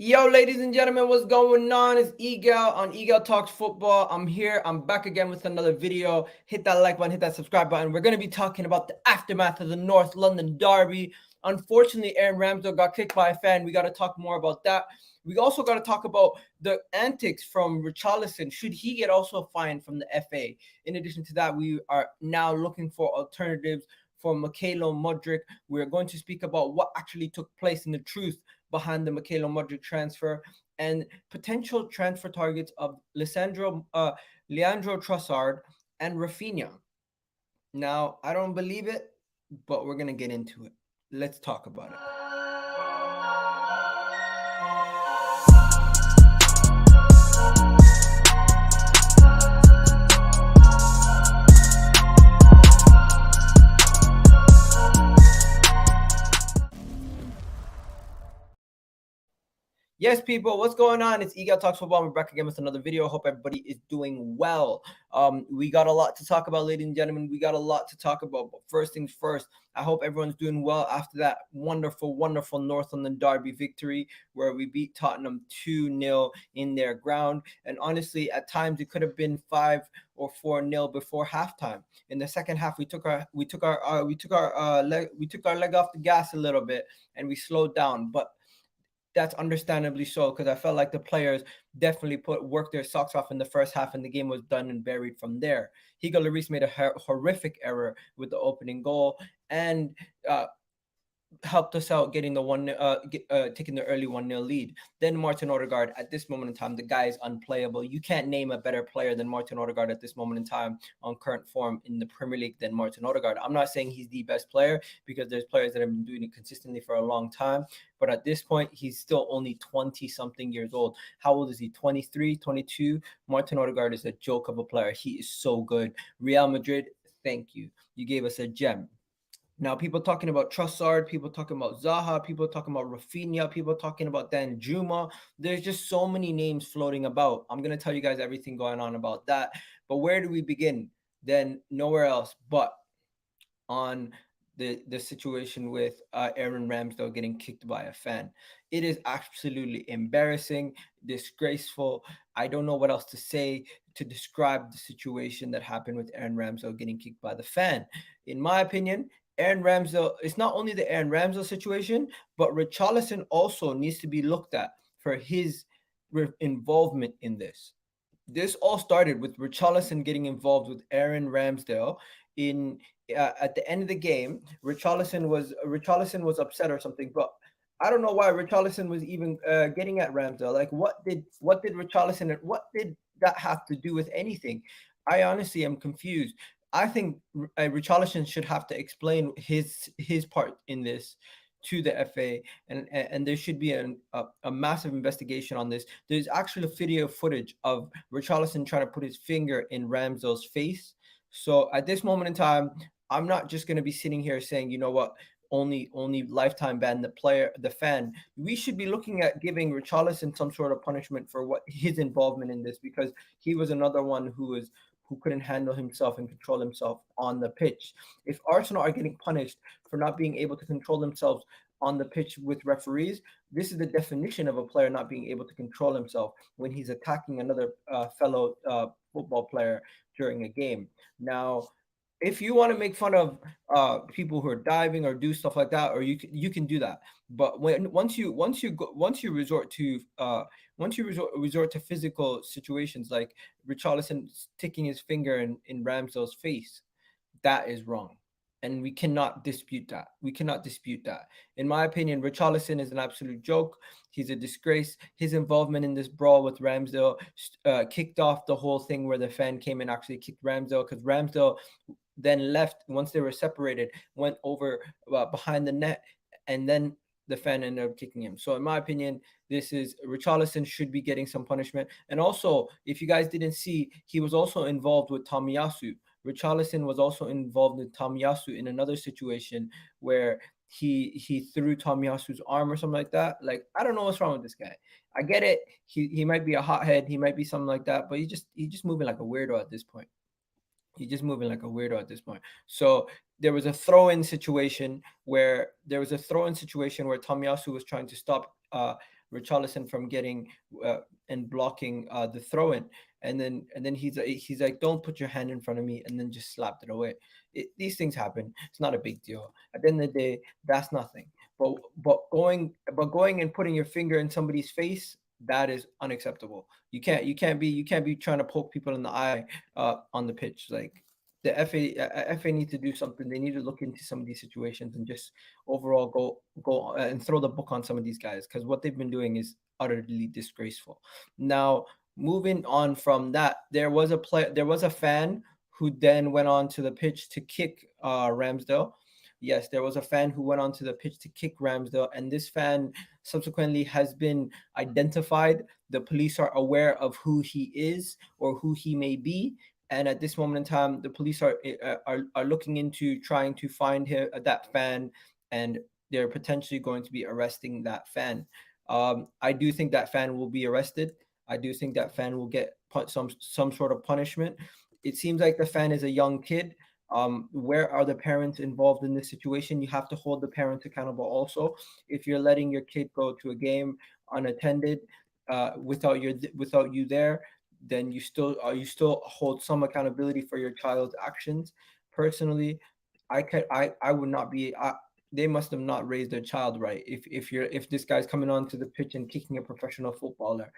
Yo, ladies and gentlemen, what's going on? It's Eagle on Eagle Talks Football. I'm here. I'm back again with another video. Hit that like button, hit that subscribe button. We're going to be talking about the aftermath of the North London derby. Unfortunately, Aaron Ramsdale got kicked by a fan. We got to talk more about that. We also got to talk about the antics from Richarlison. Should he get also fined from the FA? In addition to that, we are now looking for alternatives for Mykhailo Mudryk. We're going to speak about what actually took place and the truth behind the Mykhailo Mudryk transfer and potential transfer targets of Leandro Trossard and Raphinha. Now, I don't believe it, but we're going to get into it. Let's talk about it. Yes, people, what's going on? It's Eagle Talks Football. We're back again with another video. Hope everybody is doing well. We got a lot to talk about, ladies and gentlemen. We got a lot to talk about. But first things first, I hope everyone's doing well after that wonderful, wonderful North London derby victory where we beat Tottenham 2-0 in their ground. And honestly, at times it could have been 5 or 4-0 before halftime. In the second half, we took our leg off the gas a little bit and we slowed down. But that's understandably so, because I felt like the players definitely worked their socks off in the first half, and the game was done and buried from there. Hugo Lloris made a horrific error with the opening goal, and helped us out getting the taking the early 1-0 lead. Then Martin Odegaard, at this moment in time, the guy is unplayable. You can't name a better player than Martin Odegaard at this moment in time on current form in the Premier League than Martin Odegaard. I'm not saying he's the best player, because there's players that have been doing it consistently for a long time, but at this point, he's still only 20-something years old. How old is he? 23, 22? Martin Odegaard is a joke of a player. He is so good. Real Madrid, thank you. You gave us a gem. Now, people talking about Trossard, people talking about Zaha, people talking about Raphinha, people talking about Danjuma. There's just so many names floating about. I'm going to tell you guys everything going on about that. But where do we begin? Then nowhere else but on the situation with Aaron Ramsdale getting kicked by a fan. It is absolutely embarrassing, disgraceful. I don't know what else to say to describe the situation that happened with Aaron Ramsdale getting kicked by the fan. In my opinion, Aaron Ramsdale, it's not only the Aaron Ramsdale situation, but Richarlison also needs to be looked at for his involvement in this. This all started with Richarlison getting involved with Aaron Ramsdale in at the end of the game. Richarlison was upset or something, but I don't know why Richarlison was even getting at Ramsdale. Like, what did Richarlison and what did that have to do with anything? I honestly am confused. I think Richarlison should have to explain his part in this to the FA, and there should be a massive investigation on this. There's actually video footage of Richarlison trying to put his finger in Ramsdale's face. So at this moment in time, I'm not just going to be sitting here saying, you know what, only lifetime ban the fan. We should be looking at giving Richarlison some sort of punishment for what his involvement in this, because he was another one who couldn't handle himself and control himself on the pitch. If Arsenal are getting punished for not being able to control themselves on the pitch with referees, this is the definition of a player not being able to control himself when he's attacking another fellow football player during a game. Now, if you want to make fun of people who are diving or do stuff like that, or you can do that. But once you resort to physical situations like Richarlison sticking his finger in Ramsdale's face, that is wrong. And we cannot dispute that. In my opinion, Richarlison is an absolute joke. He's a disgrace. His involvement in this brawl with Ramsdale kicked off the whole thing where the fan came and actually kicked Ramsdale, because Ramsdale then left once they were separated, went over behind the net, and then the fan ended up kicking him. So in my opinion, Richarlison should be getting some punishment. And also, if you guys didn't see, he was also involved with Tomiyasu. Richarlison was also involved with Tomiyasu in another situation where he threw Tomiyasu's arm or something like that. Like, I don't know what's wrong with this guy. I get it. He might be a hothead. He might be something like that, but he's just moving like a weirdo at this point. So there was a throw-in situation where Tomiyasu was trying to stop Richarlison from getting and blocking the throw in, and then he's like, don't put your hand in front of me, and then just slapped it away. These things happen. It's not a big deal. At the end of the day, that's nothing. But going and putting your finger in somebody's face, that is unacceptable. You can't be trying to poke people in the eye on the pitch. Like the FA needs to do something. They need to look into some of these situations and just overall go and throw the book on some of these guys, because what they've been doing is utterly disgraceful. Now, moving on from that, there was a fan who then went on to the pitch to kick Ramsdale. Yes, there was a fan who went onto the pitch to kick Ramsdale, and this fan subsequently has been identified. The police are aware of who he is or who he may be, and at this moment in time, the police are looking into trying to find him, that fan, and they're potentially going to be arresting that fan. I do think that fan will be arrested. I do think that fan will get some sort of punishment. It seems like the fan is a young kid. Where are the parents involved in this situation? You have to hold the parents accountable also. If you're letting your kid go to a game unattended, without you there, then you still hold some accountability for your child's actions. Personally, I would not be. They must have not raised their child right. If this guy's coming onto the pitch and kicking a professional footballer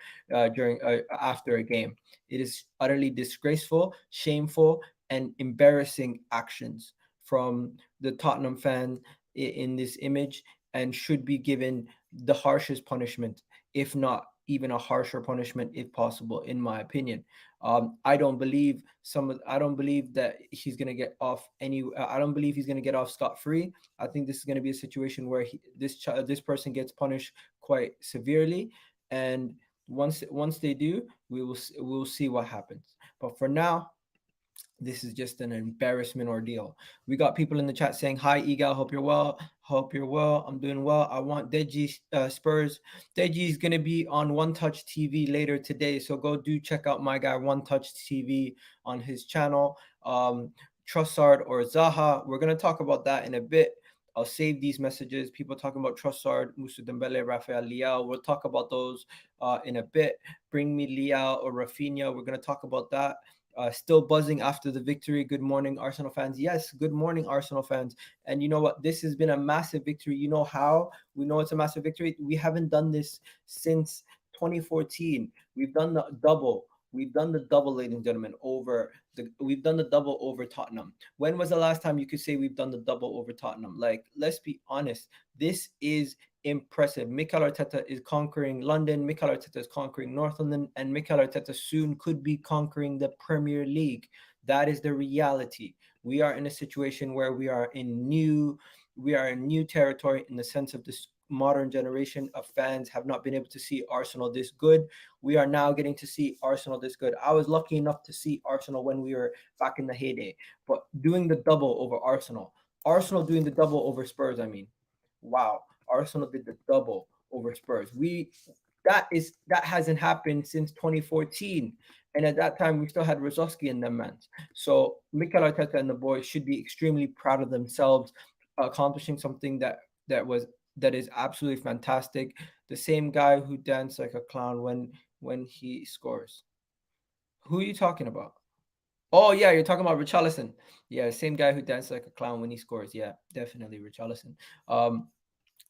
during after a game, it is utterly disgraceful, shameful, and embarrassing actions from the Tottenham fan in this image, and should be given the harshest punishment, if not even a harsher punishment if possible, in my opinion. I don't believe that he's gonna get off any. I don't believe he's gonna get off scot free. I think this is gonna be a situation where this person gets punished quite severely, and once they do, we will see what happens. But for now, this is just an embarrassment ordeal. We got people in the chat saying, "Hi, Egal. Hope you're well. Hope you're well. I'm doing well. I want Deji Spurs. Deji is gonna be on One Touch TV later today, so go do check out my guy One Touch TV on his channel. Trossard or Zaha. We're gonna talk about that in a bit. I'll save these messages. People talking about Trossard, Moussa Dembele, Rafael, Leao. We'll talk about those in a bit. Bring me Leao or Raphinha. We're gonna talk about that. Still buzzing after the victory. Good morning, Arsenal fans. Yes, good morning, Arsenal fans. And you know what? This has been a massive victory. You know how we know it's a massive victory? We haven't done this since 2014. We've done the double. We've done the double, ladies and gentlemen, we've done the double over Tottenham. When was the last time you could say we've done the double over Tottenham? Like, let's be honest. This is impressive. Mikel Arteta is conquering London. Mikel Arteta is conquering North London, and Mikel Arteta soon could be conquering the Premier League. That is the reality. We are in a situation where we are in new territory, in the sense of this modern generation of fans have not been able to see Arsenal this good. We are now getting to see Arsenal this good. I was lucky enough to see Arsenal when we were back in the heyday, but doing the double over Arsenal doing the double over Spurs, I mean, wow. Arsenal did the double over Spurs. That hasn't happened since 2014, and at that time we still had Rosowski in them, man. So Mikel Arteta and the boys should be extremely proud of themselves, accomplishing something that is absolutely fantastic. The same guy who danced like a clown when he scores. Who are you talking about? Oh yeah, you're talking about Richarlison. Yeah, same guy who danced like a clown when he scores. Yeah, definitely Richarlison.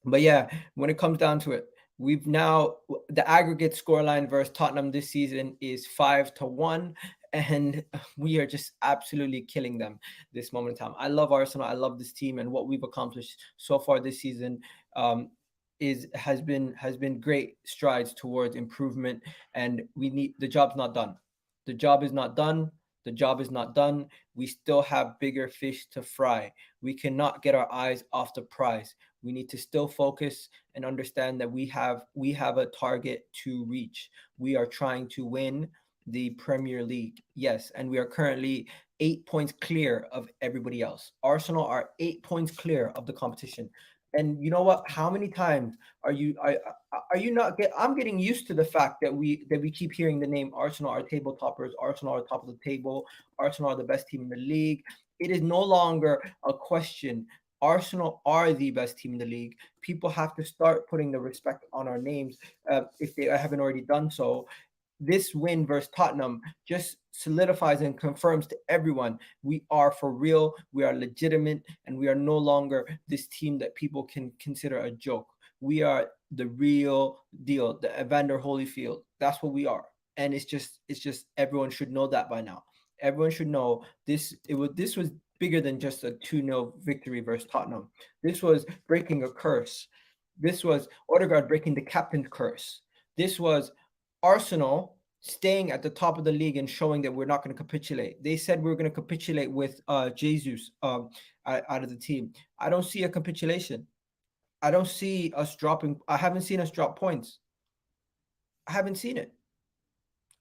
But yeah, when it comes down to it, we've now the aggregate scoreline versus Tottenham this season is 5-1, and we are just absolutely killing them this moment in time. I love Arsenal. I love this team, and what we've accomplished so far this season has been great strides towards improvement. And the job's not done. The job is not done. The job is not done. We still have bigger fish to fry. We cannot get our eyes off the prize. We need to still focus and understand that we have a target to reach. We are trying to win the Premier League. Yes, and we are currently 8 points clear of everybody else. Arsenal are 8 points clear of the competition. And you know what? How many times are you not get? I'm getting used to the fact that we keep hearing the name Arsenal are table toppers, Arsenal are top of the table, Arsenal are the best team in the league. It is no longer a question Arsenal are the best team in the league. People have to start putting the respect on our names if they haven't already done so. This win versus Tottenham just solidifies and confirms to everyone we are for real, we are legitimate, and we are no longer this team that people can consider a joke. We are the real deal, the Evander Holyfield. That's what we are. And it's just everyone should know that by now. Everyone should know this was bigger than just a 2-0 victory versus Tottenham. This was breaking a curse. This was Odegaard breaking the captain's curse. This was Arsenal staying at the top of the league and showing that we're not going to capitulate. They said we are going to capitulate with Jesus out of the team. I don't see a capitulation. I don't see us dropping. I haven't seen us drop points. I haven't seen it.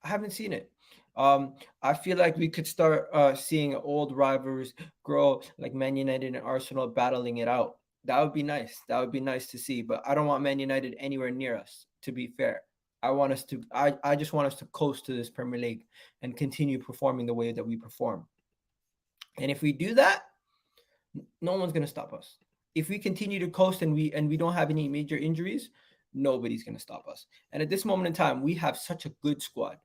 I haven't seen it. I feel like we could start seeing old rivalries grow, like Man United and Arsenal battling it out. That would be nice. That would be nice to see. But I don't want Man United anywhere near us, to be fair. I just want us to coast to this Premier League and continue performing the way that we perform. And if we do that, no one's gonna stop us. If we continue to coast and we don't have any major injuries, nobody's gonna stop us. And at this moment in time, we have such a good squad.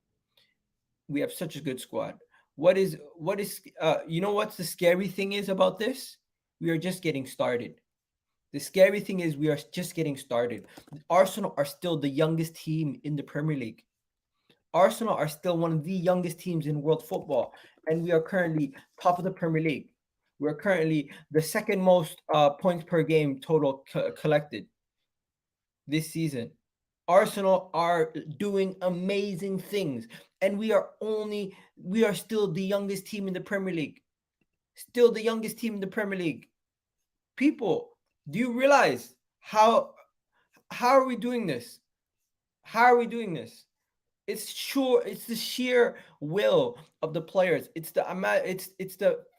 We have such a good squad. What is what's the scary thing is about this? We are just getting started. The scary thing is we are just getting started. Arsenal are still the youngest team in the Premier League. Arsenal are still one of the youngest teams in world football, and we are currently top of the Premier League. We're currently the second most points per game total collected this season. Arsenal are doing amazing things, and we are still the youngest team in the Premier League. Still the youngest team in the Premier League. People, do you realize how are we doing this? How are we doing this? It's the sheer will of the players. It's the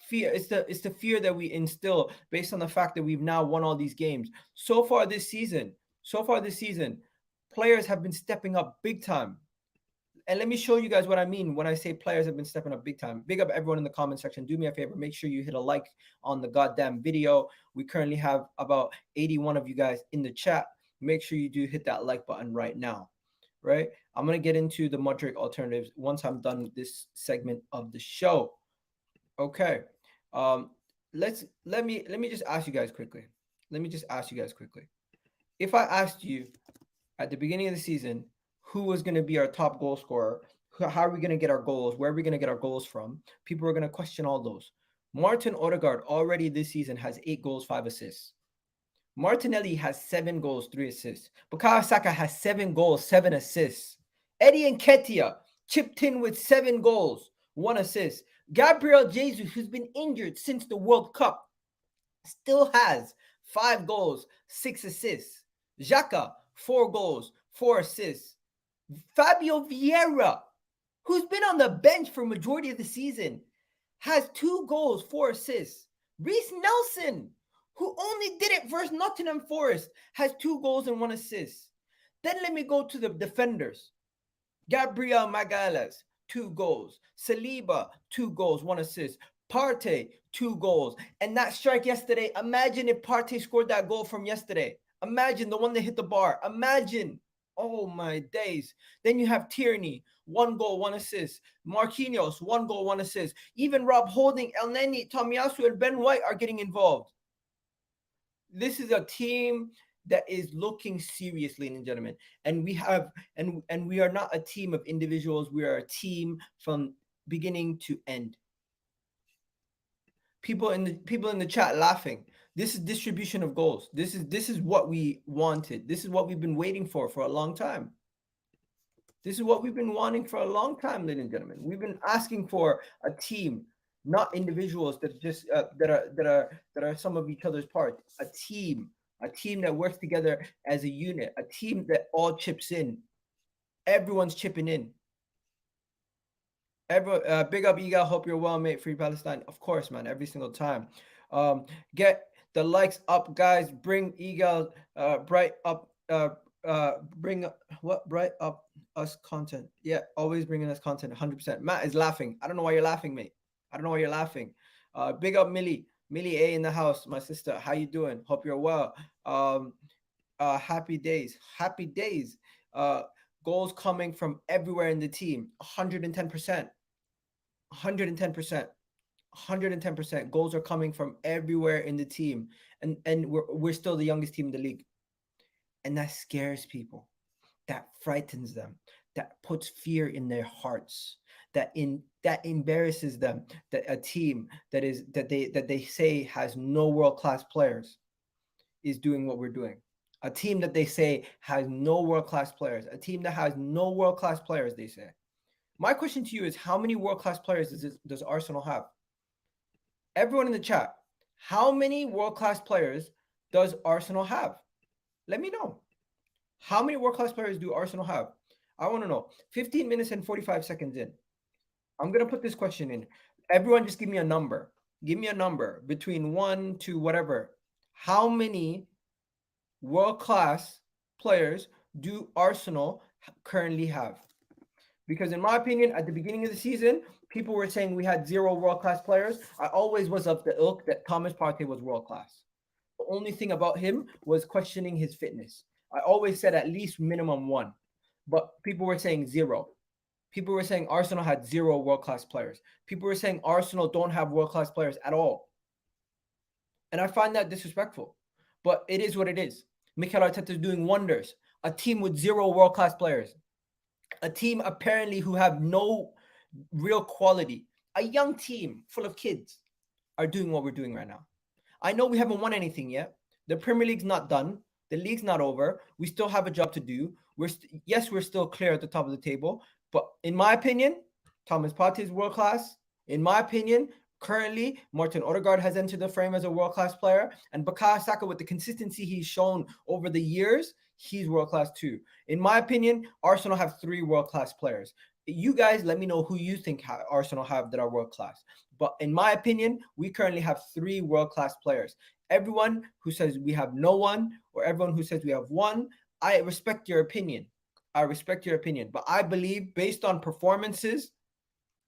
fear. It's the fear that we instill based on the fact that we've now won all these games. So far this season, players have been stepping up big time. And let me show you guys what I mean when I say players have been stepping up big time. Big up everyone in the comment section. Do me a favor. Make sure you hit a like on the goddamn video. We currently have about 81 of you guys in the chat. Make sure you do hit that like button right now. Right? I'm going to get into the Mudryk alternatives once I'm done with this segment of the show. Okay. Let me just ask you guys quickly. If I asked you at the beginning of the season who was going to be our top goal scorer, how are we going to get our goals, where are we going to get our goals from, people are going to question all those. Martin Odegaard already this season has 8 goals, 5 assists. Martinelli has 7 goals, 3 assists. Bukayo Saka has 7 goals, 7 assists. Eddie Nketiah chipped in with 7 goals, 1 assist. Gabriel Jesus, who's been injured since the World Cup, still has 5 goals, 6 assists. Xhaka, 4 goals, 4 assists. Fabio Vieira, who's been on the bench for majority of the season, has 2 goals, 4 assists. Reece Nelson, who only did it versus Nottingham Forest, has 2 goals and 1 assist. Then let me go to the defenders. Gabriel Magalhaes, 2 goals. Saliba, 2 goals, 1 assist. Partey, 2 goals. And that strike yesterday, imagine if Partey scored that goal from yesterday. Imagine the one that hit the bar. Imagine. Oh my days. Then you have Tierney, 1 goal, 1 assist. Marquinhos, 1 goal, 1 assist. Even Rob Holding, El Neni, Tomiyasu, and Ben White are getting involved. This is a team that is looking serious, ladies and gentlemen. And we have and we are not a team of individuals. We are a team from beginning to end. People in the chat laughing. This is distribution of goals. This is what we wanted. This is what we've been waiting for a long time. This is what we've been wanting for a long time, ladies and gentlemen. We've been asking for a team, not individuals that just that are some of each other's parts. A team that works together as a unit. A team that all chips in. Everyone's chipping in. Big up, Eagle. Hope you're well, mate. Free Palestine, of course, man. Every single time. Get the likes up, guys. Bring Eagle bright up. Bring bright up us content. Yeah, always bringing us content. 100%. Matt is laughing. I don't know why you're laughing, mate. I don't know why you're laughing. Big up, Millie. Millie A in the house, my sister. How you doing? Hope you're well. Um, happy days. Happy days. Uh, goals coming from everywhere in the team. 110%. 110%. 110%. Goals are coming from everywhere in the team. And we're still the youngest team in the league. And that scares people. That frightens them. That puts fear in their hearts. That embarrasses them, that a team that they say has no world-class players is doing what we're doing. A team that they say has no world-class players, a team that has no world-class players, they say. My question to you is, how many world-class players does Arsenal have? Everyone in the chat, how many world-class players does Arsenal have? Let me know. How many world-class players do Arsenal have? I want to know. 15 minutes and 45 seconds in. I'm going to put this question in. Everyone just give me a number. Give me a number between 1 to whatever. How many world-class players do Arsenal currently have? Because in my opinion, at the beginning of the season, people were saying we had 0 world-class players. I always was of the ilk that Thomas Partey was world-class. The only thing about him was questioning his fitness. I always said at least minimum 1, but people were saying 0. People were saying Arsenal had 0 world-class players. People were saying Arsenal don't have world-class players at all. And I find that disrespectful. But it is what it is. Mikel Arteta is doing wonders. A team with 0 world-class players. A team apparently who have no real quality. A young team full of kids are doing what we're doing right now. I know we haven't won anything yet. The Premier League's not done. The league's not over. We still have a job to do. Yes, we're still clear at the top of the table. But in my opinion, Thomas Partey is world class. In my opinion, currently, Martin Odegaard has entered the frame as a world class player. And Bukayo Saka, with the consistency he's shown over the years, he's world class too. In my opinion, Arsenal have 3 world class players. You guys, let me know who you think Arsenal have that are world class. But in my opinion, we currently have 3 world class players. Everyone who says we have no one, or everyone who says we have one, I respect your opinion. I respect your opinion. But I believe, based on performances,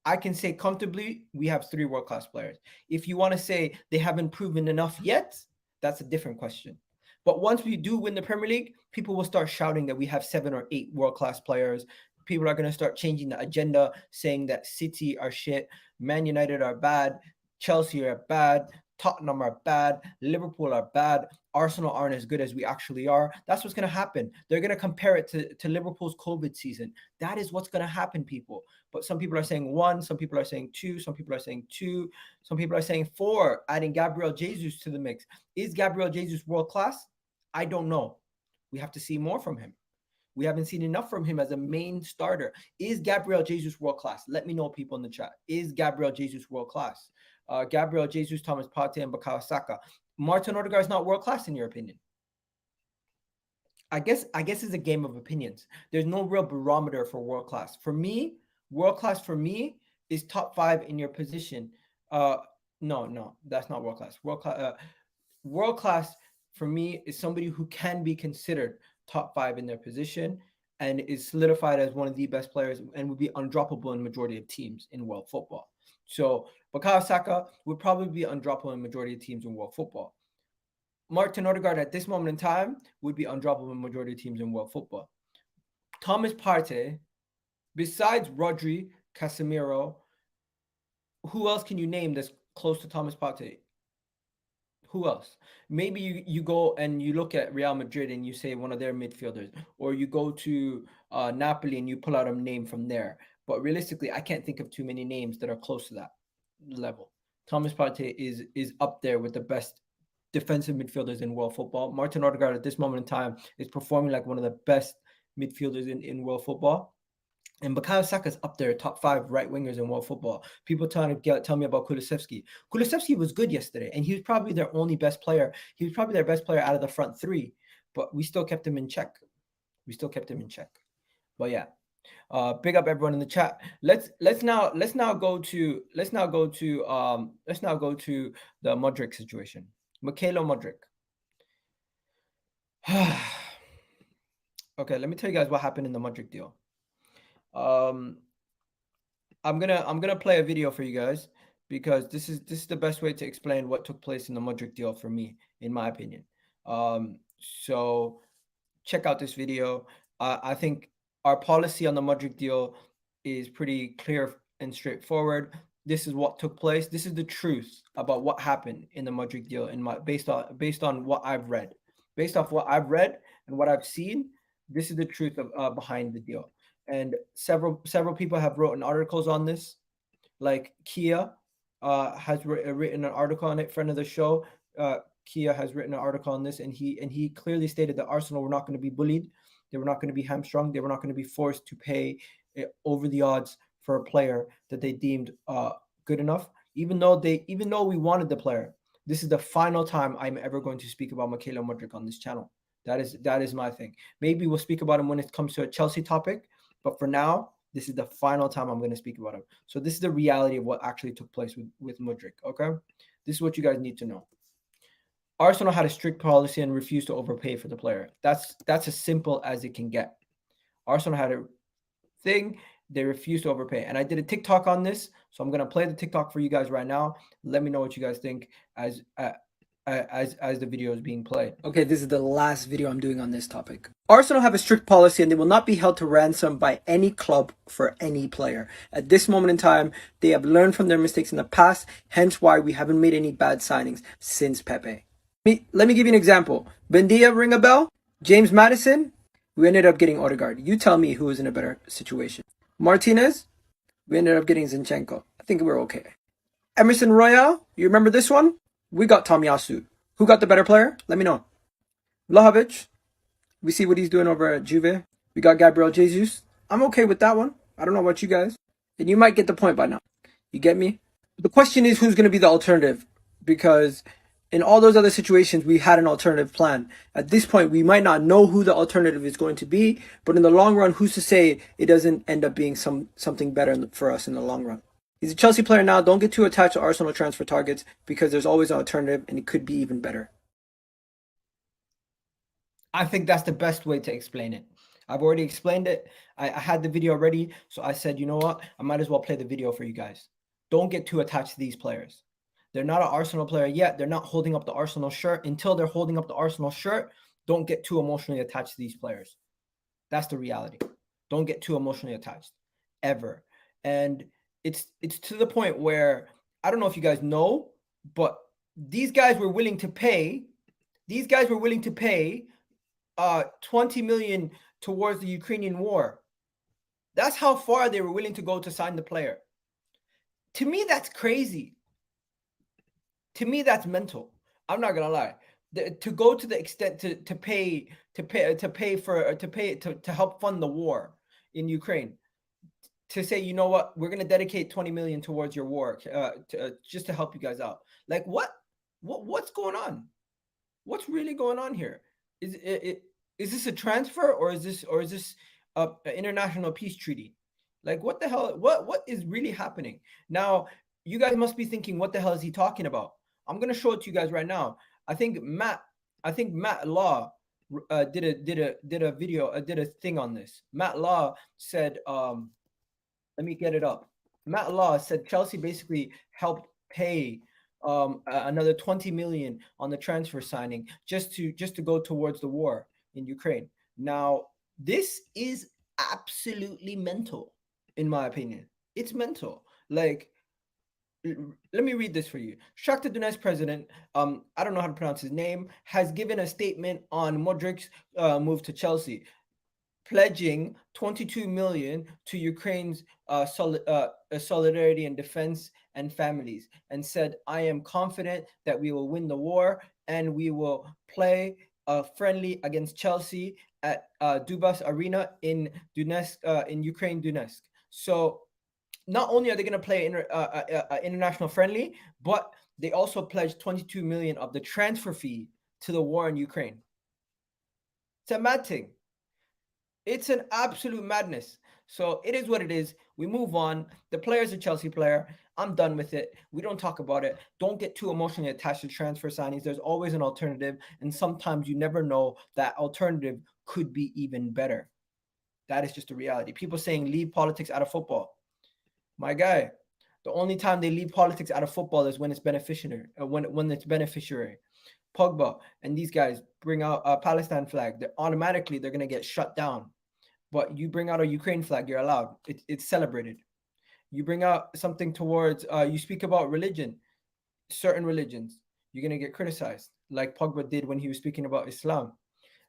I can say comfortably we have 3 world class players. If you want to say they haven't proven enough yet, that's a different question. But once we do win the Premier League, people will start shouting that we have 7 or 8 world class players. People are going to start changing the agenda, saying that City are shit, Man United are bad, Chelsea are bad, Tottenham are bad, Liverpool are bad, Arsenal aren't as good as we actually are. That's what's going to happen. They're going to compare it to Liverpool's COVID season. That is what's going to happen, people. But some people are saying 1, some people are saying 2, some people are saying 2, some people are saying 4, adding Gabriel Jesus to the mix. Is Gabriel Jesus world class? I don't know. We have to see more from him. We haven't seen enough from him as a main starter. Is Gabriel Jesus world class? Let me know, people in the chat. Is Gabriel Jesus world class? Gabriel Jesus, Thomas Partey, and Bukayo Saka. Martin Odegaard is not world class in your opinion? I guess it's a game of opinions. There's no real barometer for world class. For me, world class for me is top 5 in your position. No, that's not world class. World class for me is somebody who can be considered top 5 in their position and is solidified as one of the best players and would be undroppable in majority of teams in world football. So Bukayo Saka would probably be undroppable in majority of teams in world football. Martin Odegaard at this moment in time would be undroppable in majority of teams in world football. Thomas Partey, besides Rodri, Casemiro, who else can you name that's close to Thomas Partey? Who else? Maybe you go and you look at Real Madrid and you say one of their midfielders, or you go to Napoli and you pull out a name from there. But realistically, I can't think of too many names that are close to that level. Thomas Partey is up there with the best defensive midfielders in world football. Martin Odegaard at this moment in time is performing like one of the best midfielders in world football. And Bukayo Saka is up there, top 5 right wingers in world football. People tell me about Kulusevski. Kulusevski was good yesterday, and he was probably their only best player. He was probably their best player out of the front 3, but we still kept him in check. But yeah, big up everyone in the chat. Let's now go to the Mudryk situation. Mykhailo Mudryk. Okay, let me tell you guys what happened in the Mudryk deal. I'm gonna play a video for you guys because this is the best way to explain what took place in the Mudryk deal for me, in my opinion. So check out this video. I think our policy on the Mudryk deal is pretty clear and straightforward. This is what took place. This is the truth about what happened in the Mudryk deal, based on what I've read. Based off what I've read and what I've seen, this is the truth of behind the deal. And several people have written articles on this, like Kia has written an article on it. Friend of the show, Kia has written an article on this, and he clearly stated that Arsenal were not going to be bullied, they were not going to be hamstrung, they were not going to be forced to pay over the odds for a player that they deemed good enough. Even though we wanted the player, this is the final time I'm ever going to speak about Mykhailo Mudryk on this channel. That is my thing. Maybe we'll speak about him when it comes to a Chelsea topic, but for now, this is the final time I'm going to speak about him. So this is the reality of what actually took place with Mudryk, okay? This is what you guys need to know. Arsenal had a strict policy and refused to overpay for the player. That's as simple as it can get. Arsenal had a thing, they refused to overpay. And I did a TikTok on this, so I'm going to play the TikTok for you guys right now. Let me know what you guys think as the video is being played. Okay, this is the last video I'm doing on this topic. Arsenal have a strict policy and they will not be held to ransom by any club for any player. At this moment in time, they have learned from their mistakes in the past, hence why we haven't made any bad signings since Pepe. Let me give you an example. Bendia, ring a bell? James Maddison, we ended up getting Odegaard. You tell me who is in a better situation. Martinez, we ended up getting Zinchenko. I think we're okay. Emerson Royale, you remember this one? We got Tomiyasu. Who got the better player? Let me know. Vlahovic, we see what he's doing over at Juve. We got Gabriel Jesus. I'm okay with that one. I don't know about you guys. And you might get the point by now. You get me? The question is, who's going to be the alternative? Because in all those other situations, we had an alternative plan. At this point, we might not know who the alternative is going to be, but in the long run, who's to say it doesn't end up being something better for us in the long run? He's a Chelsea player now. Don't get too attached to Arsenal transfer targets because there's always an alternative and it could be even better. I think that's the best way to explain it. I've already explained it. I had the video ready, so I said, you know what? I might as well play the video for you guys. Don't get too attached to these players. They're not an Arsenal player yet. They're not holding up the Arsenal shirt. Until they're holding up the Arsenal shirt, don't get too emotionally attached to these players. That's the reality. Don't get too emotionally attached, ever. And it's to the point where, I don't know if you guys know, but these guys were willing to pay 20 million towards the Ukrainian war. That's how far they were willing to go to sign the player. To me, that's crazy. To me, that's mental. I'm not gonna lie. To go to the extent to help fund the war in Ukraine, to say, you know what, we're gonna dedicate 20 million towards your war, just to help you guys out. Like, what's going on? What's really going on here? Is this a transfer, or is this an international peace treaty? Like, what the hell? What is really happening now? You guys must be thinking, what the hell is he talking about? I'm gonna show it to you guys right now. I think Matt Law did a video, did a thing on this. Matt Law said, let me get it up. Matt Law said Chelsea basically helped pay another 20 million on the transfer signing just to go towards the war in Ukraine. Now, this is absolutely mental, in my opinion. It's mental. Like, let me read this for you. Shakhtar Donetsk president, I don't know how to pronounce his name, has given a statement on Mudryk's move to Chelsea, pledging 22 million to Ukraine's solidarity and defense and families, and said, I am confident that we will win the war and we will play a friendly against Chelsea at Dubas Arena in Donetsk, in Ukraine, Donetsk. So not only are they going to play international friendly, but they also pledged 22 million of the transfer fee to the war in Ukraine. It's a mad thing. It's an absolute madness. So it is what it is. We move on. The player's a Chelsea player. I'm done with it. We don't talk about it. Don't get too emotionally attached to transfer signings. There's always an alternative. And sometimes you never know, that alternative could be even better. That is just the reality. People saying leave politics out of football. My guy, The only time they leave politics out of football is when it's beneficiary. When it's beneficiary. Pogba and these guys bring out a Palestine flag, they're gonna get shut down. But you bring out a Ukraine flag, you're allowed. It's celebrated. You bring out something towards you speak about religion, certain religions, you're gonna get criticized, like Pogba did when he was speaking about Islam.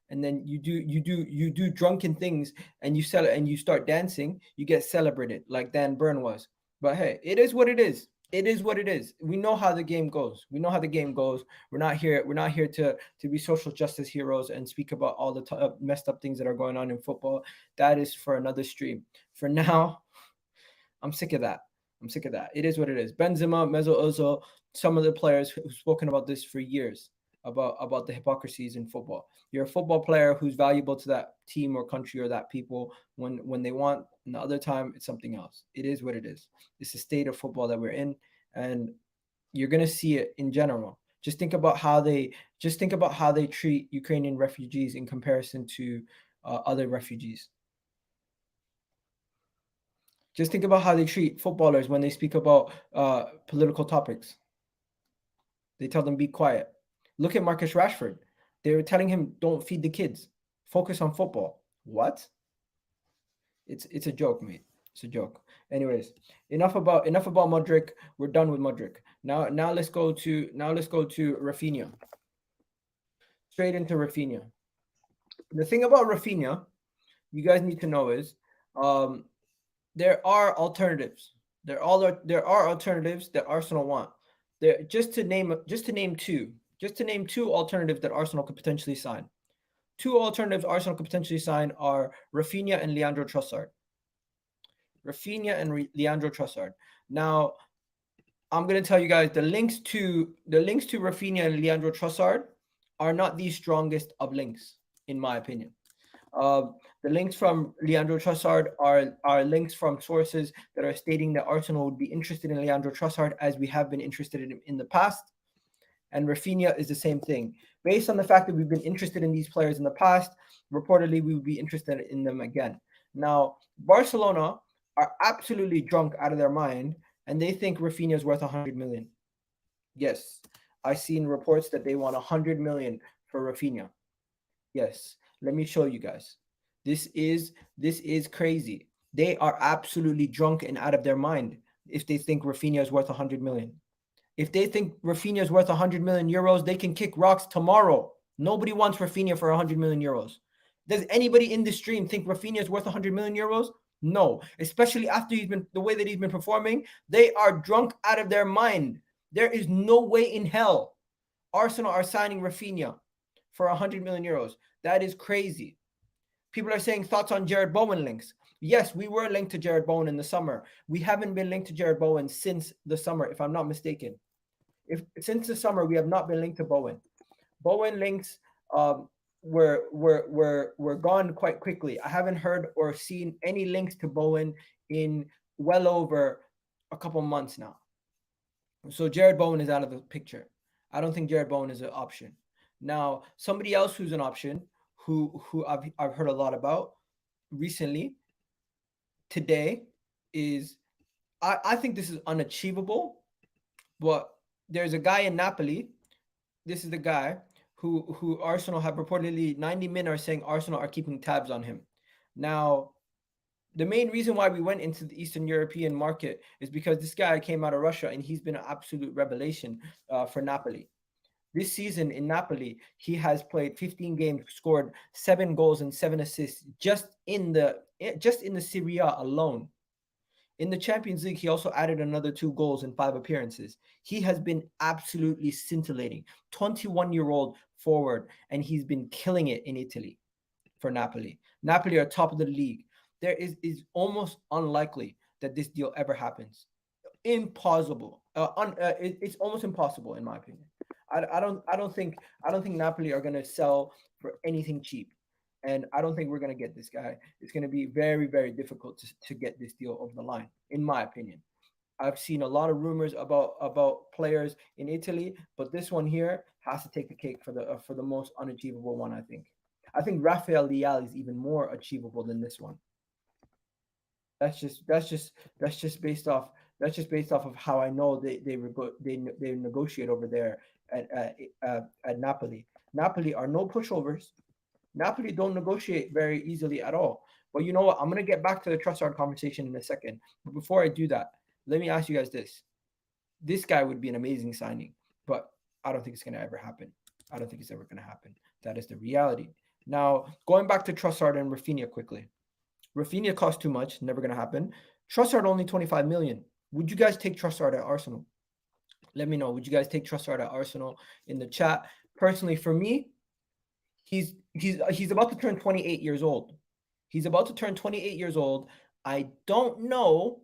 And then you do drunken things and you sell it and you start dancing, you get celebrated like Dan Burn was. But hey, it is what it is. It is what it is. We know how the game goes. We know how the game goes. We're not here to be social justice heroes and speak about all the messed up things that are going on in football. That is for another stream. For now, I'm sick of that. I'm sick of that. It is what it is. Benzema, Mesut Ozil, some of the players who've spoken about this for years, about the hypocrisies in football. You're a football player who's valuable to that team or country or that people when they want, and the other time it's something else. It is what it is. It's the state of football that we're in, and you're gonna see it in general. Just think about how they treat Ukrainian refugees in comparison to other refugees. Just think about how they treat footballers when they speak about political topics. They tell them be quiet. Look at Marcus Rashford. They were telling him don't feed the kids. Focus on football. What? It's a joke, mate. It's a joke. Anyways, enough about Mudryk. We're done with Mudryk. Now let's go to Raphinha. Straight into Raphinha. The thing about Raphinha, you guys need to know is there are alternatives. There are alternatives that Arsenal want. There just to name two alternatives that Arsenal could potentially sign. Two alternatives Arsenal could potentially sign are Raphinha and Leandro Trossard. Leandro Trossard. Now, I'm going to tell you guys the links to Raphinha and Leandro Trossard are not the strongest of links, in my opinion. The links from Leandro Trossard are links from sources that are stating that Arsenal would be interested in Leandro Trossard as we have been interested in him in the past. And Raphinha is the same thing. Based on the fact that we've been interested in these players in the past, reportedly we would be interested in them again. Now, Barcelona are absolutely drunk out of their mind, and they think Raphinha is worth 100 million. Yes, I've seen reports that they want 100 million for Raphinha. Yes, let me show you guys. This is crazy. They are absolutely drunk and out of their mind if they think Raphinha is worth 100 million. If they think Raphinha is worth 100 million euros, they can kick rocks tomorrow. Nobody wants Raphinha for 100 million euros. Does anybody in this stream think Raphinha is worth 100 million euros? No, especially after the way that he's been performing. They are drunk out of their mind. There is no way in hell Arsenal are signing Raphinha for 100 million euros. That is crazy. People are saying thoughts on Jared Bowen links. Yes, we were linked to Jared Bowen in the summer. We haven't been linked to Jared Bowen since the summer, if I'm not mistaken. Since the summer, we have not been linked to Bowen. Bowen links were gone quite quickly. I haven't heard or seen any links to Bowen in well over a couple months now. So Jared Bowen is out of the picture. I don't think Jared Bowen is an option. Now, somebody else who's an option, who I've heard a lot about recently, today, is I think this is unachievable, but there's a guy in Napoli. This is the guy who Arsenal have reportedly 90 men are saying Arsenal are keeping tabs on him. Now, the main reason why we went into the Eastern European market is because this guy came out of Russia and he's been an absolute revelation for Napoli. This season in Napoli, he has played 15 games, scored 7 goals and 7 assists just in the Serie A alone. In the Champions League, he also added another 2 goals in 5 appearances. He has been absolutely scintillating. 21-year-old forward, and he's been killing it in Italy for Napoli. Napoli are top of the league. There is almost unlikely that this deal ever happens. Impossible. It's almost impossible in my opinion. I don't think Napoli are going to sell for anything cheap. And I don't think we're going to get this guy. It's going to be very, very difficult to get this deal over the line, in my opinion. I've seen a lot of rumors about players in Italy, but this one here has to take the cake for the most unachievable one, I think. I think Rafael Leao is even more achievable than this one. That's just based off That's just based off of how I know they negotiate over there at Napoli. Napoli are no pushovers. Napoli don't negotiate very easily at all. But you know what? I'm gonna get back to the Trossard conversation in a second. But before I do that, let me ask you guys this: this guy would be an amazing signing, but I don't think it's gonna ever happen. I don't think it's ever gonna happen. That is the reality. Now, going back to Trossard and Raphinha quickly. Raphinha cost too much, never gonna happen. Trossard only 25 million. Would you guys take Trossard at Arsenal? Let me know. Would you guys take Trossard at Arsenal in the chat? Personally, for me, he's about to turn 28 years old. He's about to turn 28 years old. I don't know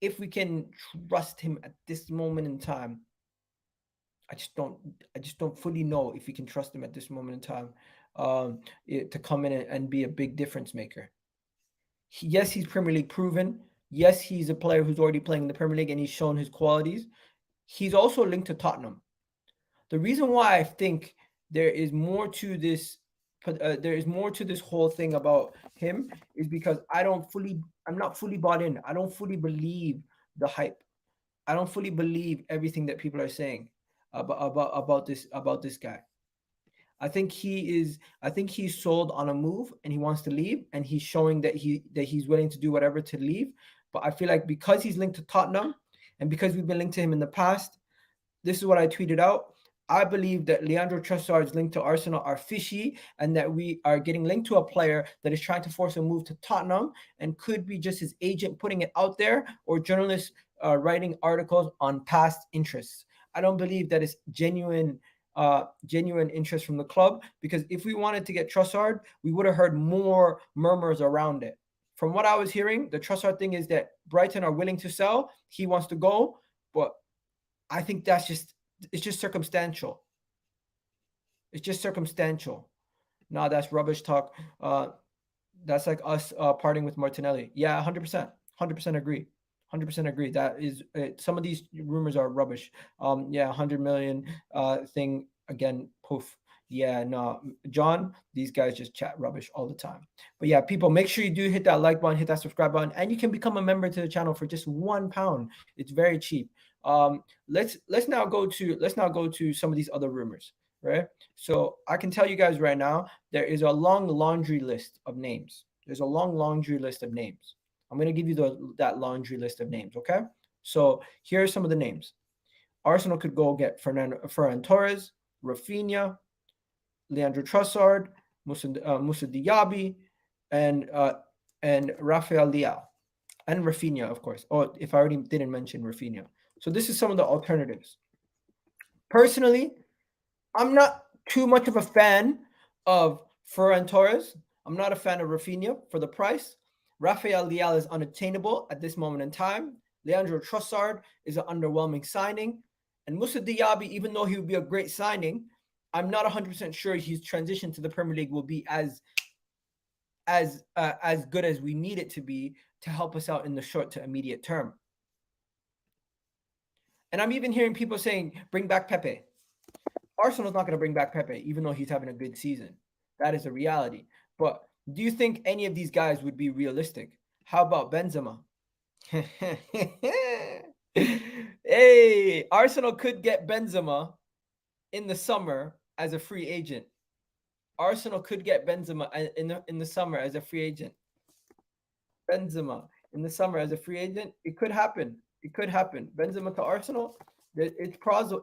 if we can trust him at this moment in time. I just don't fully know if we can trust him at this moment in time to come in and be a big difference maker. Yes, he's Premier League proven. Yes, he's a player who's already playing in the Premier League and he's shown his qualities. He's also linked to Tottenham. The reason why I think there is more to this whole thing about him is because I'm not fully bought in. I don't fully believe the hype. I don't fully believe everything that people are saying about this guy. I think he's sold on a move and he wants to leave, and he's showing that he's willing to do whatever to leave. But I feel like because he's linked to Tottenham and because we've been linked to him in the past, this is what I tweeted out. I believe that Leandro Trossard's link to Arsenal are fishy, and that we are getting linked to a player that is trying to force a move to Tottenham, and could be just his agent putting it out there, or journalists writing articles on past interests. I don't believe that it's genuine interest from the club, because if we wanted to get Trossard, we would have heard more murmurs around it. From what I was hearing, the Trossard thing is that Brighton are willing to sell. He wants to go, but I think it's just circumstantial. It's just circumstantial. No, that's rubbish talk. That's like us parting with Martinelli. Yeah, 100%. 100% agree. 100% agree. That is some of these rumors are rubbish. Yeah, 100 million thing again. Poof. Yeah, no, John, these guys just chat rubbish all the time. But yeah, people, make sure you do hit that like button, hit that subscribe button, and you can become a member to the channel for just £1. It's very cheap. Let's now go to some of these other rumors, right? So I can tell you guys right now, there is a long laundry list of names. There's a long laundry list of names. I'm going to give you that laundry list of names, okay? So here are some of the names. Arsenal could go get Ferran Torres, Raphinha, Leandro Trossard, Moussa Diaby, and Rafael Leao, and Raphinha, of course. Oh, if I already didn't mention Raphinha. So this is some of the alternatives. Personally, I'm not too much of a fan of Ferran Torres. I'm not a fan of Raphinha for the price. Rafael Leao is unattainable at this moment in time. Leandro Trossard is an underwhelming signing. And Moussa Diaby, even though he would be a great signing, I'm not 100% sure his transition to the Premier League will be as good as we need it to be to help us out in the short to immediate term. And I'm even hearing people saying, bring back Pepe. Arsenal's not going to bring back Pepe, even though he's having a good season. That is a reality. But do you think any of these guys would be realistic? How about Benzema? Hey, Arsenal could get Benzema in the summer as a free agent. Arsenal could get Benzema in the summer as a free agent. Benzema in the summer as a free agent. It could happen. It could happen. Benzema to Arsenal. It's plausible.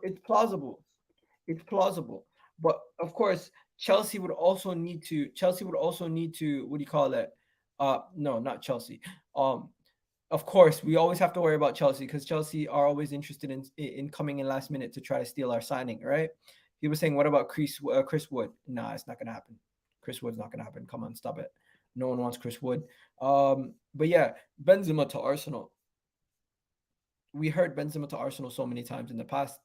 It's plausible. But of course, Chelsea would also need to. What do you call that? No, not Chelsea. Of course, we always have to worry about Chelsea, because Chelsea are always interested in coming in last minute to try to steal our signing, right? He was saying, what about Chris Wood? Nah, it's not going to happen. Chris Wood's not going to happen. Come on, stop it. No one wants Chris Wood. But yeah, Benzema to Arsenal. We heard Benzema to Arsenal so many times in the past.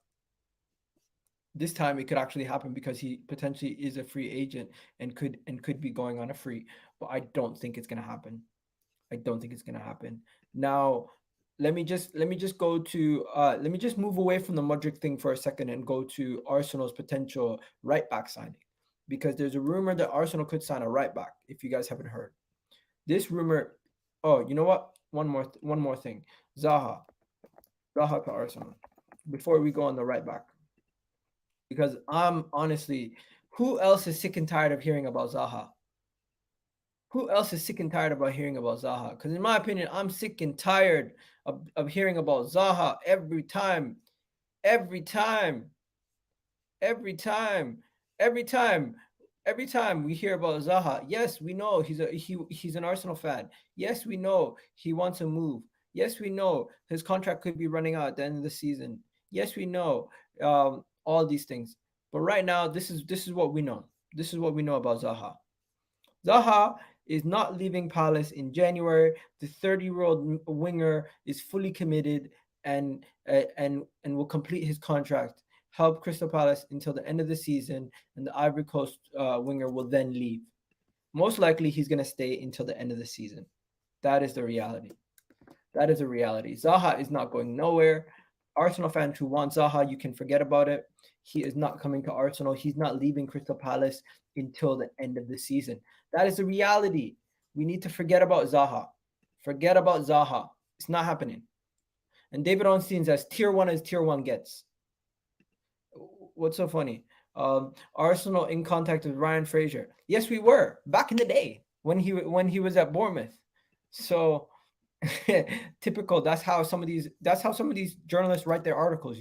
This time it could actually happen, because he potentially is a free agent and could be going on a free. But I don't think it's going to happen. I don't think it's going to happen. Now, let me just go to let me just move away from the Mudryk thing for a second and go to Arsenal's potential right back signing, because there's a rumor that Arsenal could sign a right back. If you guys haven't heard, this rumor Oh, you know what? One more thing. Zaha. Zaha to Arsenal. Before we go on the right back. Because I'm honestly, who else is sick and tired of hearing about Zaha? Who else is sick and tired about hearing about Zaha? Because in my opinion, I'm sick and tired of hearing about Zaha every time, every time, every time, every time, every time we hear about Zaha. Yes, we know he's an Arsenal fan. Yes, we know he wants to move. Yes, we know his contract could be running out at the end of the season. Yes, we know all these things. But right now, this is what we know. This is what we know about Zaha. Zaha is not leaving Palace in January. The 30-year-old winger is fully committed and will complete his contract, help Crystal Palace until the end of the season, and the Ivory Coast winger will then leave. Most likely, he's going to stay until the end of the season. That is the reality. That is a reality. Zaha is not going nowhere. Arsenal fans who want Zaha, you can forget about it. He is not coming to Arsenal. He's not leaving Crystal Palace until the end of the season. That is the reality. We need to forget about Zaha. Forget about Zaha. It's not happening. And David Ornstein's as tier one gets. What's so funny? Arsenal in contact with Ryan Fraser. Yes, we were back in the day when he was at Bournemouth. So typical. That's how some of these journalists write their articles.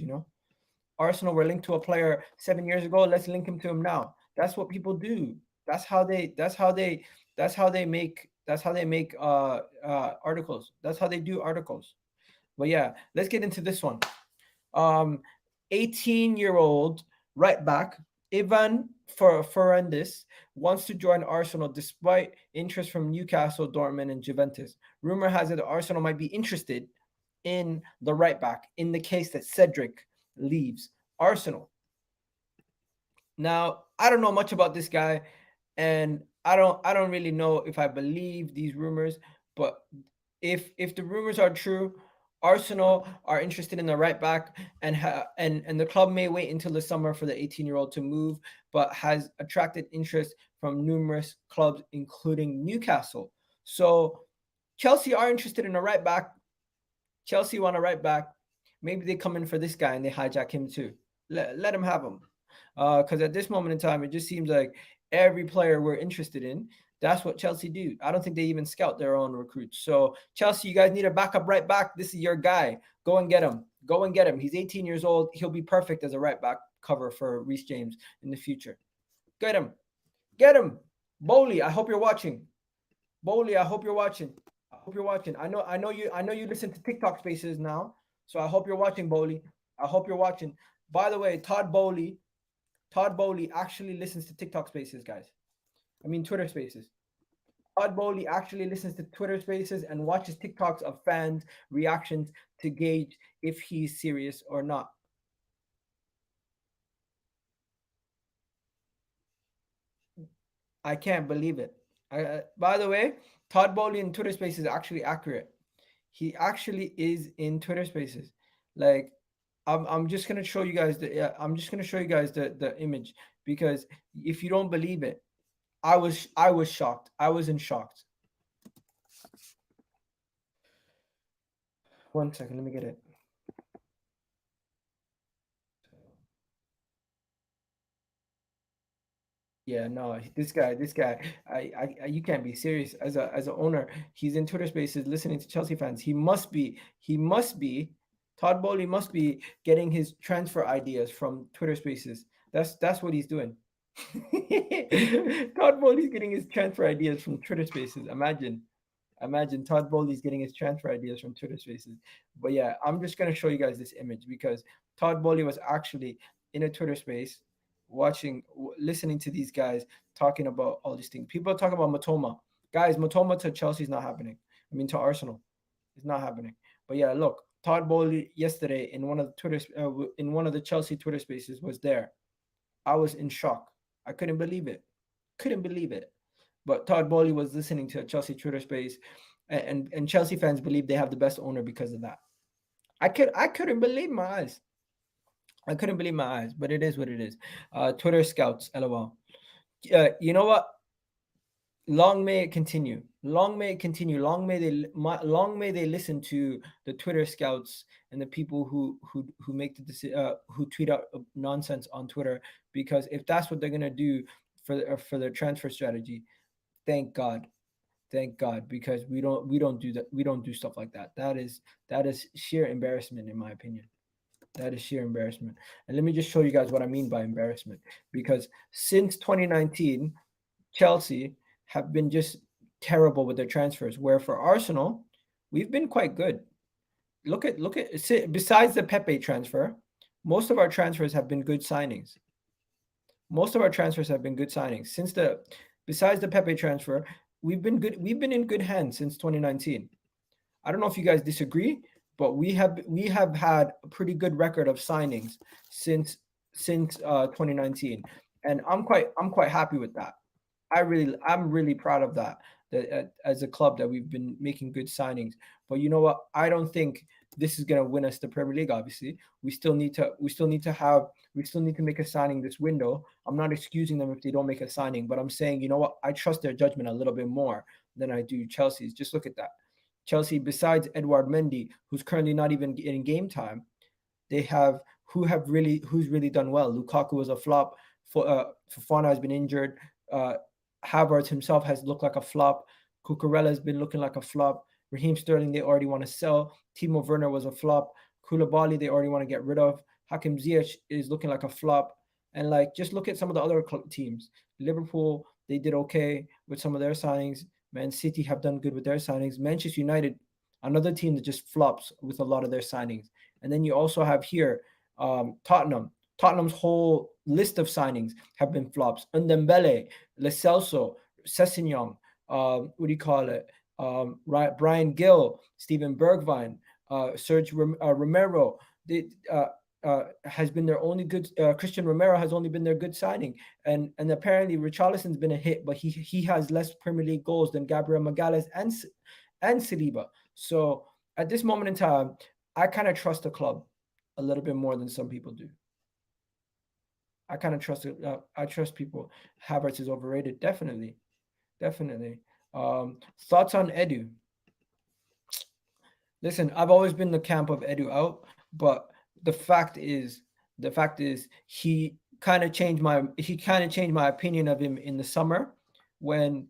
Arsenal were linked to a player 7 years ago. Let's link him to him now. That's what people do. That's how they. That's how they make articles. That's how they do articles. But yeah, let's get into this one. Um, 18-year-old right back Ivan Fresneda wants to join Arsenal despite interest from Newcastle, Dortmund, and Juventus. Rumor has it that Arsenal might be interested in the right back in the case that Cedric leaves Arsenal. Now, I don't know much about this guy, and I don't really know if I believe these rumors, but if the rumors are true, Arsenal are interested in the right back, and the club may wait until the summer for the 18-year-old to move, but has attracted interest from numerous clubs, including Newcastle. So Chelsea are interested in a right back. Chelsea want a right back. Maybe they come in for this guy and they hijack him too. Let him have him. Because at this moment in time, it just seems like every player we're interested in, that's what Chelsea do. I don't think they even scout their own recruits. So Chelsea, you guys need a backup right back. This is your guy. Go and get him. Go and get him. He's 18 years old. He'll be perfect as a right back cover for Reece James in the future. Get him. Get him. Boehly, I hope you're watching. Boehly, I hope you're watching. I hope you're watching. I know you listen to TikTok spaces now. So I hope you're watching, Boehly. I hope you're watching. By the way, Todd Boehly actually listens to TikTok spaces, guys. I mean Twitter spaces. Todd Boehly actually listens to Twitter spaces and watches TikToks of fans' reactions to gauge if he's serious or not. I can't believe it. By the way, Todd Boehly in Twitter spaces is actually accurate. He actually is in Twitter spaces. Like I'm just gonna show you guys the image because if you don't believe it, I was shocked. I was in shock. One second, let me get it. Yeah, no, this guy, you can't be serious. As a owner, he's in Twitter Spaces listening to Chelsea fans. He must be. Todd Boehly must be getting his transfer ideas from Twitter Spaces. That's what he's doing. Todd Bowley's getting his transfer ideas from Twitter Spaces. Imagine Todd Bowley's getting his transfer ideas from Twitter Spaces. But yeah, I'm just gonna show you guys this image because Todd Bowley was actually in a Twitter space, listening to these guys talking about all these things. People are talking about Matoma. Guys, Matoma to Chelsea is not happening. I mean to Arsenal, it's not happening. But yeah, look, Todd Bowley yesterday in one of the Chelsea Twitter spaces was there. I was in shock. I couldn't believe it. Couldn't believe it. But Todd Bowley was listening to a Chelsea Twitter space, and Chelsea fans believe they have the best owner because of that. I couldn't believe my eyes. I couldn't believe my eyes, but it is what it is. Twitter scouts, lol. You know what? long may it continue. Long may it continue. Long may they listen to the Twitter scouts and the people who make who tweet out nonsense on Twitter. Because if that's what they're gonna do for their transfer strategy, thank God, thank God, because we don't do that. We don't do stuff like that. That is sheer embarrassment, in my opinion. That is sheer embarrassment. And let me just show you guys what I mean by embarrassment. Because since 2019, Chelsea have been just terrible with their transfers. Where for Arsenal, we've been quite good. Besides the Pepe transfer, most of our transfers have been good signings. Most of our transfers have been good signings. Besides the Pepe transfer, we've been good. We've been in good hands since 2019. I don't know if you guys disagree, but we have had a pretty good record of signings since 2019, and I'm quite happy with that. I'm really proud of that. That as a club that we've been making good signings. But you know what? I don't think this is gonna win us the Premier League. Obviously, we still need to make a signing this window. I'm not excusing them if they don't make a signing, but I'm saying, you know what? I trust their judgment a little bit more than I do Chelsea's. Just look at that. Chelsea, besides Edouard Mendy, who's currently not even getting game time, they have who's really done well. Lukaku was a flop. Fofana has been injured. Uh, Havertz himself has looked like a flop. Cucurella has been looking like a flop. Raheem Sterling, they already want to sell. Timo Werner was a flop. Koulibaly, they already want to get rid of. Hakim Ziyech is looking like a flop. And like, just look at some of the other teams. Liverpool, they did okay with some of their signings. Man City have done good with their signings. Manchester United, another team that just flops with a lot of their signings. And then you also have here Tottenham. Tottenham's whole list of signings have been flops. Ndembele, Lo Celso, Sessegnon, what do you call it? Brian Gill, Steven Bergwijn, Serge Romero. They, has been their only good. Christian Romero has only been their good signing, and apparently Richarlison's been a hit, but he has less Premier League goals than Gabriel Magalhaes and Saliba. So at this moment in time, I kind of trust the club a little bit more than some people do. I kind of trust it. I trust people. Havertz is overrated, definitely, definitely. Thoughts on Edu? Listen, I've always been the camp of Edu out, but the fact is he kind of changed my opinion of him in the summer when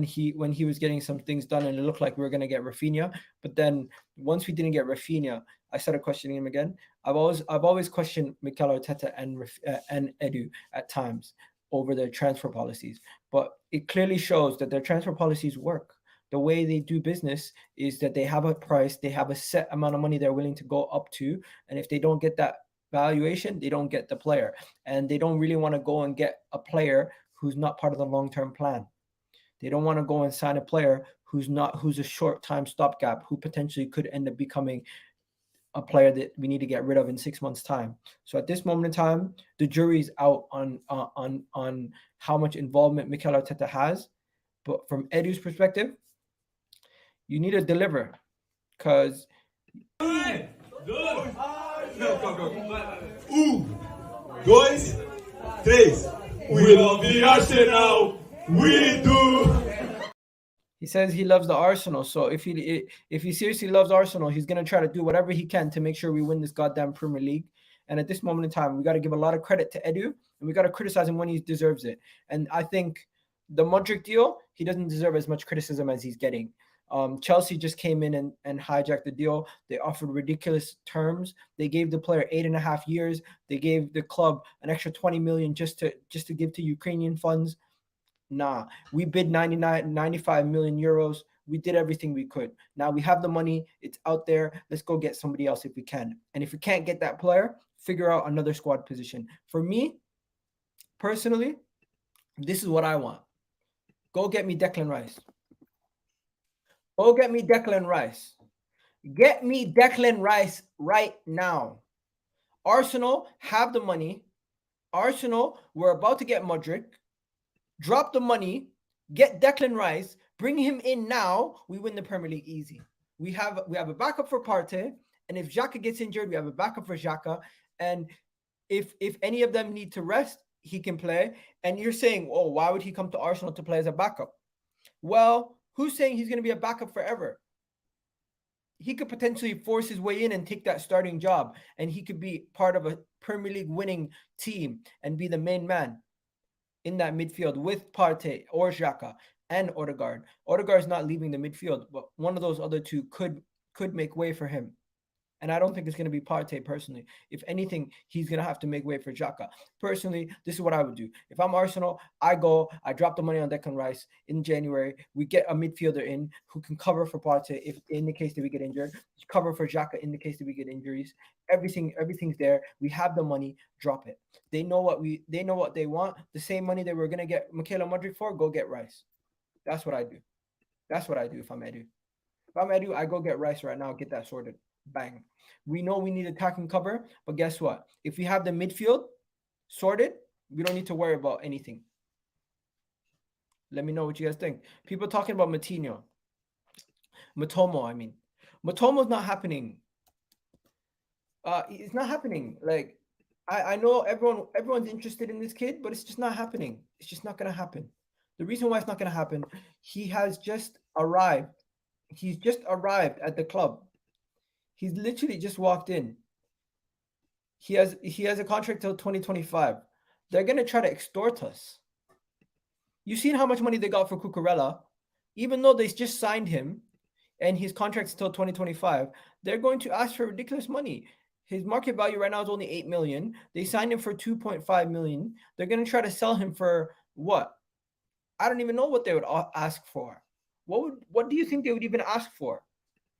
he was getting some things done and it looked like we were going to get Raphinha. But then once we didn't get Raphinha, I started questioning him again. I've always questioned Mikel Arteta and Edu at times over their transfer policies, but it clearly shows that their transfer policies work. The way they do business is that they have a price, they have a set amount of money they're willing to go up to, and if they don't get that valuation, they don't get the player, and they don't really want to go and get a player who's not part of the long-term plan. They don't want to go and sign a player who's a short-time stopgap, who potentially could end up becoming a player that we need to get rid of in 6 months' time. So at this moment in time, the jury's out on how much involvement Mikel Arteta has. But from Edu's perspective, you need to deliver, because dois, três. We love the Arsenal. We do. he says he loves the Arsenal. So if he seriously loves Arsenal, he's gonna try to do whatever he can to make sure we win this goddamn Premier League. And at this moment in time, we got to give a lot of credit to Edu, and we got to criticize him when he deserves it. And I think the Mudryk deal, he doesn't deserve as much criticism as he's getting. Chelsea just came in and hijacked the deal. They offered ridiculous terms. They gave the player 8.5 years. They gave the club an extra 20 million just to give to Ukrainian funds. Nah, we bid 95 million euros. We did everything we could. Now we have the money. It's out there. Let's go get somebody else if we can. And if we can't get that player, figure out another squad position. For me, personally, this is what I want. Go get me Declan Rice. Go get me Declan Rice. Get me Declan Rice right now. Arsenal have the money. Arsenal, we're about to get Mudryk. Drop the money. Get Declan Rice. Bring him in now. We win the Premier League easy. We have a backup for Partey. And if Xhaka gets injured, we have a backup for Xhaka. And if any of them need to rest, he can play. And you're saying, oh, why would he come to Arsenal to play as a backup? Well, who's saying he's going to be a backup forever? He could potentially force his way in and take that starting job, and he could be part of a Premier League winning team and be the main man in that midfield with Partey or Xhaka and Odegaard. Odegaard's not leaving the midfield, but one of those other two could make way for him. And I don't think it's going to be Partey personally. If anything, he's going to have to make way for Xhaka. Personally, this is what I would do. If I'm Arsenal, I drop the money on Declan Rice in January. We get a midfielder in who can cover for Partey if in the case that we get injured, cover for Xhaka in the case that we get injuries. Everything's there. We have the money. Drop it. They know what they want. The same money that we're going to get Michaela Mudryk for, go get Rice. That's what I do. That's what I do if I'm Edu. If I'm Edu, I go get Rice right now, get that sorted. Bang. We know we need attacking cover, but guess what? If we have the midfield sorted, we don't need to worry about anything. Let me know what you guys think. People talking about Matomo's not happening. It's not happening. Like, I know everyone's interested in this kid, but it's just not happening. It's just not going to happen. The reason why it's not going to happen, he has just arrived. He's just arrived at the club. He's literally just walked in. He has a contract till 2025. They're going to try to extort us. You've seen how much money they got for Cucurella. Even though they just signed him and his contract's till 2025, they're going to ask for ridiculous money. His market value right now is only 8 million. They signed him for 2.5 million. They're going to try to sell him for what? I don't even know what they would ask for. What do you think they would even ask for?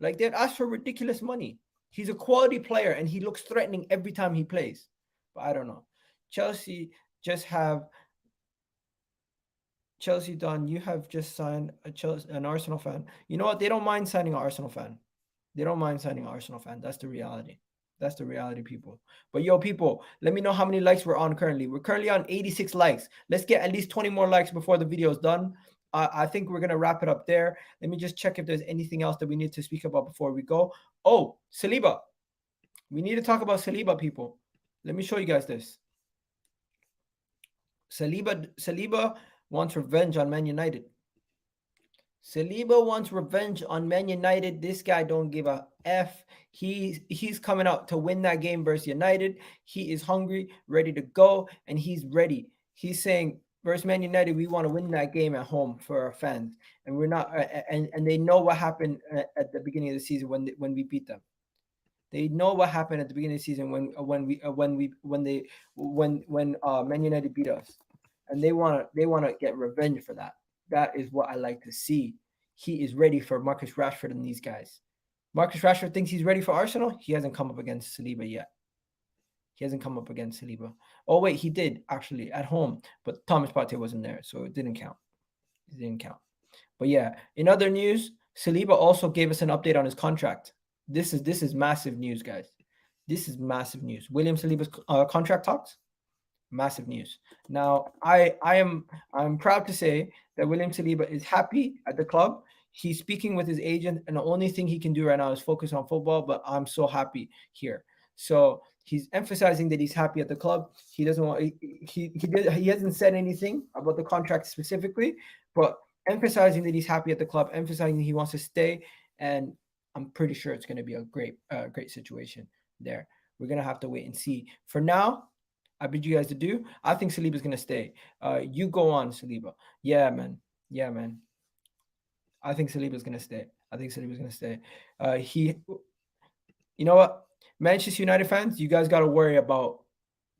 Like, they'd ask for ridiculous money. He's a quality player, and he looks threatening every time he plays. But I don't know. Chelsea, Don, you have just signed an Arsenal fan. You know what? They don't mind signing an Arsenal fan. That's the reality. That's the reality, people. But yo, people, let me know how many likes we're on currently. We're currently on 86 likes. Let's get at least 20 more likes before the video is done. I think we're going to wrap it up there. Let me just check if there's anything else that we need to speak about before we go. Oh, Saliba. We need to talk about Saliba, people. Let me show you guys this. Saliba wants revenge on Man United. Saliba wants revenge on Man United. This guy don't give a F. He's coming out to win that game versus United. He is hungry, ready to go, and he's ready. He's saying, versus Man United, we want to win that game at home for our fans, and we're not. And they know what happened at the beginning of the season when we beat them. They know what happened at the beginning of the season when Man United beat us, and they want to get revenge for that. That is what I like to see. He is ready for Marcus Rashford and these guys. Marcus Rashford thinks he's ready for Arsenal. He hasn't come up against Saliba yet. Oh, wait, he did actually at home, but Thomas Partey wasn't there, so it didn't count. But yeah, in other news, Saliba also gave us an update on his contract. This is massive news, guys. This is massive news. William Saliba's contract talks, massive news. Now, I'm proud to say that William Saliba is happy at the club. He's speaking with his agent, and the only thing he can do right now is focus on football. But I'm so happy here. So he's emphasizing that he's happy at the club. He doesn't want. He hasn't said anything about the contract specifically, but emphasizing that he's happy at the club, emphasizing that he wants to stay, and I'm pretty sure it's going to be a great situation there. We're gonna have to wait and see. For now, I bid you guys to do. I think Saliba's gonna stay. You go on, Saliba. Yeah, man. I think Saliba's gonna stay. You know what? Manchester United fans, you guys got to worry about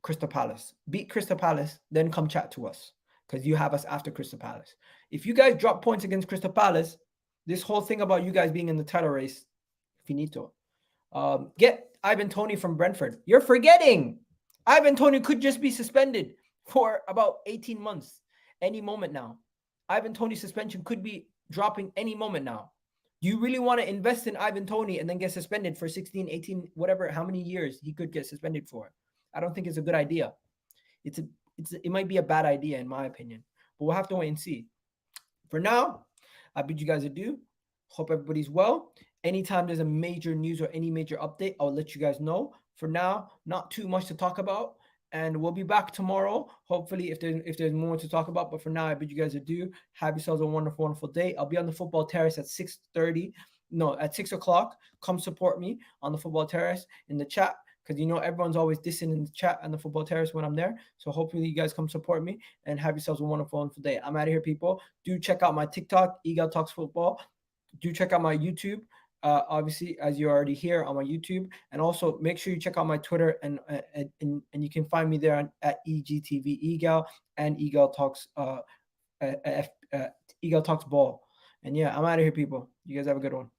Crystal Palace. Beat Crystal Palace, then come chat to us, because you have us after Crystal Palace. If you guys drop points against Crystal Palace, this whole thing about you guys being in the title race, finito. Get Ivan Toney from Brentford. You're forgetting Ivan Toney could just be suspended for about 18 months any moment now. Ivan Toney's suspension could be dropping any moment now. Do you really want to invest in Ivan Toney and then get suspended for 16, 18, whatever, how many years he could get suspended for? I don't think it's a good idea. It might be a bad idea in my opinion, but we'll have to wait and see. For now, I bid you guys adieu. Hope everybody's well. Anytime there's a major news or any major update, I'll let you guys know. For now, not too much to talk about. and we'll be back tomorrow. Hopefully, if there's more to talk about. But for now, I bid you guys adieu. Have yourselves a wonderful, wonderful day. I'll be on the football terrace at 6:30. No, at 6 o'clock. Come support me on the football terrace in the chat, because everyone's always dissing in the chat on the football terrace when I'm there. So hopefully you guys come support me and have yourselves a wonderful, wonderful day. I'm out of here, people. Do check out my TikTok, Eagle Talks Football. Do check out my YouTube. Obviously, as you're already here on my YouTube, and also make sure you check out my Twitter, and you can find me there at EGTV Eagle and Eagle Talks Eagle Talks Ball. And yeah, I'm out of here, people. You guys have a good one.